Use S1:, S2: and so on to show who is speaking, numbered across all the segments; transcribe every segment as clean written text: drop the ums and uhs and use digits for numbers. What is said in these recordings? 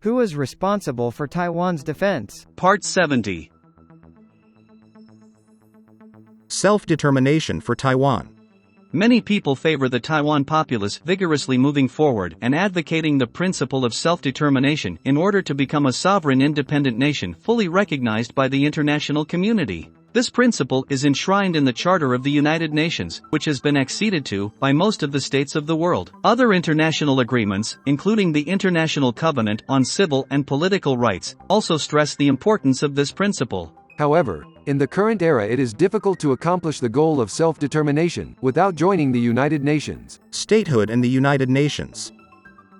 S1: Who is responsible for Taiwan's defense?
S2: Part 70.
S3: Self-determination for Taiwan.
S2: Many people favor the Taiwan populace vigorously moving forward and advocating the principle of self-determination in order to become a sovereign independent nation fully recognized by the international community. This principle is enshrined in the Charter of the United Nations, which has been acceded to by most of the states of the world. Other international agreements, including the International Covenant on Civil and Political Rights, also stress the importance of this principle.
S4: However, in the current era it is difficult to accomplish the goal of self-determination without joining the United Nations.
S3: Statehood in the United Nations.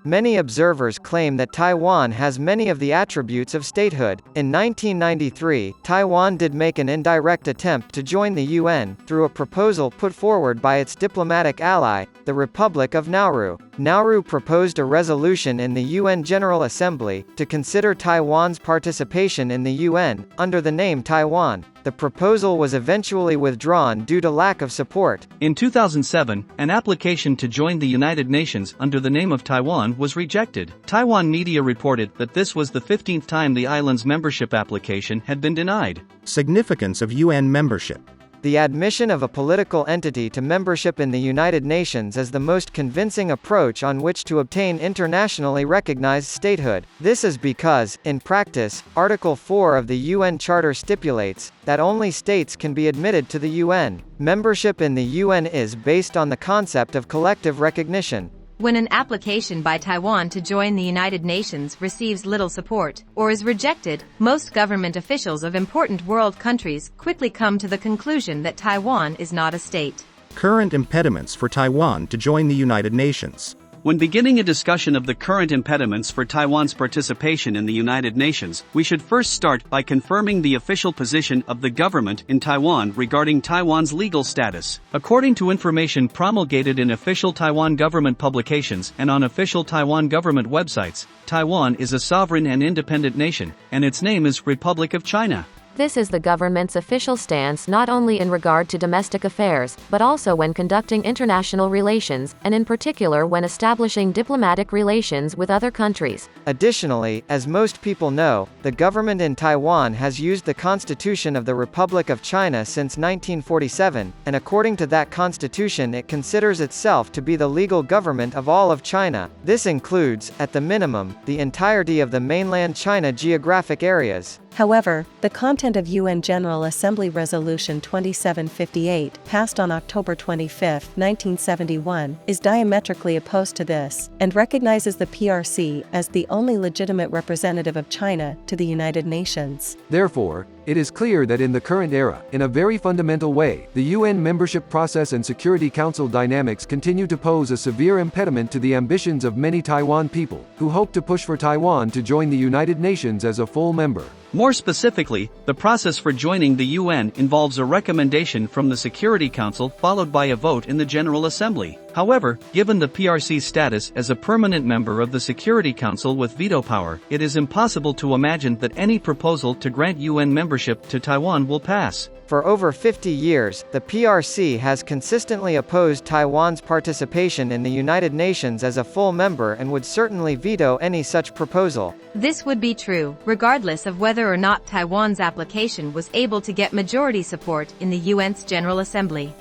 S1: Many observers claim that Taiwan has many of the attributes of statehood. In 1993, Taiwan did make an indirect attempt to join the UN, through a proposal put forward by its diplomatic ally, the Republic of Nauru. Nauru proposed a resolution in the UN General Assembly, to consider Taiwan's participation in the UN, under the name Taiwan. The proposal was eventually withdrawn due to lack of support.
S2: In 2007, an application to join the United Nations under the name of Taiwan was rejected. Taiwan media reported that this was the 15th time the island's membership application had been denied.
S3: Significance of UN membership.
S1: The admission of a political entity to membership in the United Nations is the most convincing approach on which to obtain internationally recognized statehood. This is because, in practice, Article 4 of the UN Charter stipulates that only states can be admitted to the UN. Membership in the UN is based on the concept of collective recognition.
S5: When an application by Taiwan to join the United Nations receives little support, or is rejected, most government officials of important world countries quickly come to the conclusion that Taiwan is not a state.
S3: Current impediments for Taiwan to join the United Nations.
S2: When beginning a discussion of the current impediments for Taiwan's participation in the United Nations, we should first start by confirming the official position of the government in Taiwan regarding Taiwan's legal status. According to information promulgated in official Taiwan government publications and on official Taiwan government websites, Taiwan is a sovereign and independent nation, and its name is Republic of China.
S6: This is the government's official stance not only in regard to domestic affairs, but also when conducting international relations, and in particular when establishing diplomatic relations with other countries.
S1: Additionally, as most people know, the government in Taiwan has used the Constitution of the Republic of China since 1947, and according to that constitution it considers itself to be the legal government of all of China. This includes, at the minimum, the entirety of the mainland China geographic areas.
S7: However, the content of UN General Assembly Resolution 2758, passed on October 25, 1971, is diametrically opposed to this, and recognizes the PRC as the only legitimate representative of China to the United Nations.
S4: Therefore, it is clear that in the current era, in a very fundamental way, the UN membership process and Security Council dynamics continue to pose a severe impediment to the ambitions of many Taiwan people, who hope to push for Taiwan to join the United Nations as a full member.
S2: More specifically, the process for joining the UN involves a recommendation from the Security Council followed by a vote in the General Assembly. However, given the PRC's status as a permanent member of the Security Council with veto power, it is impossible to imagine that any proposal to grant UN membership to Taiwan will pass.
S1: For over 50 years, the PRC has consistently opposed Taiwan's participation in the United Nations as a full member and would certainly veto any such proposal.
S5: This would be true, regardless of whether or not Taiwan's application was able to get majority support in the UN's General Assembly.